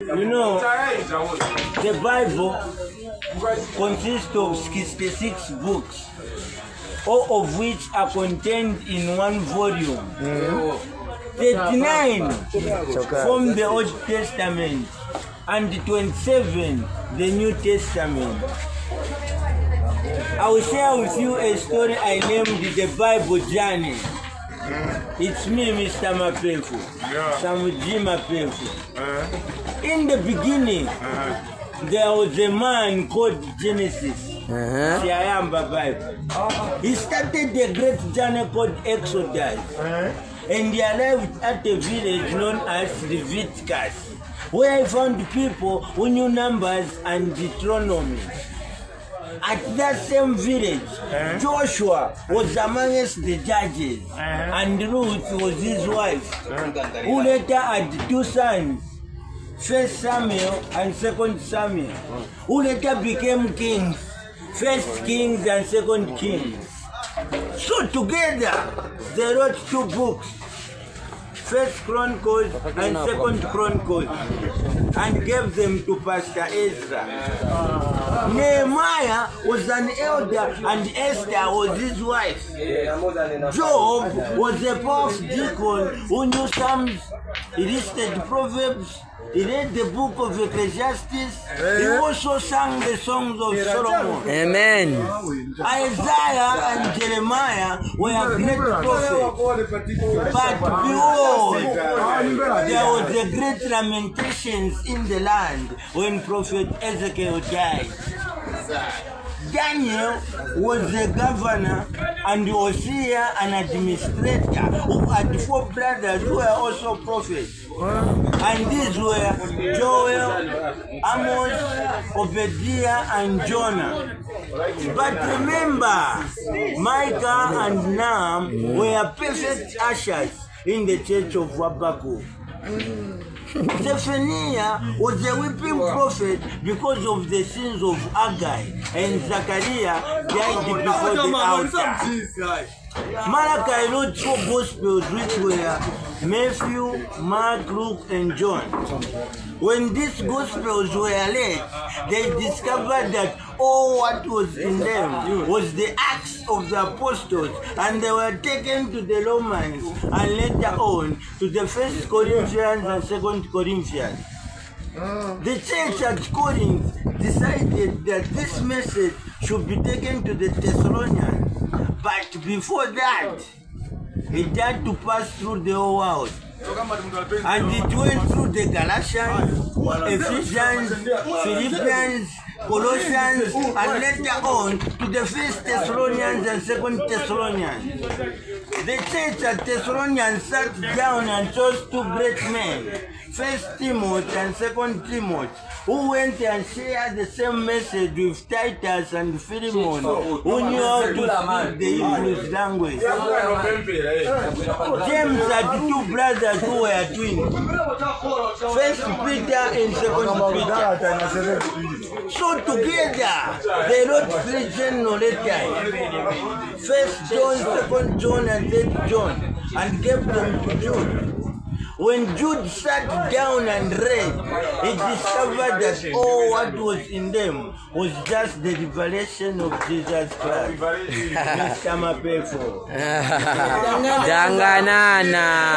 You know, the Bible consists of 66 books, all of which are contained in one volume. 39 from the Old Testament and 27 the New Testament. I will share with you a story I named the Bible Journey. It's me, Mr. Mapefu, Samuji Mapefu. In the beginning, there was a man called Genesis. Siayamba Bible. He started a great journey called Exodus. And he arrived at a village known as Leviticus, where he found people who knew numbers and Deuteronomy. At that same village, Joshua was amongst the judges, and Ruth was his wife, who later had two sons, 1 Samuel and 2 Samuel, who later became kings, 1 Kings and 2 Kings. So together, they wrote two books, 1 Chronicles and 2 Chronicles, and gave them to Pastor Ezra. Nehemiah was an elder and Esther was his wife. Job was a powerful deacon who knew Psalms, he listed Proverbs, he read the book of Ecclesiastes, he also sang the songs of Solomon. Amen. Isaiah and Jeremiah were great prophets. But behold, there was a great lamentations in the land when Prophet Ezekiel died. Daniel was a governor and Hosea an administrator who had 4 brothers who were also prophets. And these were Joel, Amos, Obadiah, and Jonah. But remember, Micah and Nahum were perfect ushers in the church of Habakkuk. Zephaniah was a weeping prophet because of the sins of Haggai, and Zechariah died before the altar. Malachi wrote 4 Gospels, which were Matthew, Mark, Luke, and John. When these Gospels were read, they discovered that all what was in them was the Acts of the Apostles, and they were taken to the Romans and later on to the 1 Corinthians and 2 Corinthians. The church at Corinth decided that this message should be taken to the Thessalonians, but before that, it had to pass through the whole world. And it went through the Galatians, Ephesians, Philippians, Colossians, and later on to the 1 Thessalonians and 2 Thessalonians. The church at Thessalonians sat down and chose 2 great men, 1 Timothy and 2 Timothy, who went and shared the same message with Titus and Philemon, who knew how to speak the Hebrew language. James had 2 brothers who were twins, 1 Peter and 2 Peter. So together, they wrote 3 general letters, 1 John, 2 John, and 3 John, and gave them to Jude. When Jude sat down and read, he discovered that all what was in them was just the revelation of Jesus Christ. Mr. Mapefu. Danganana.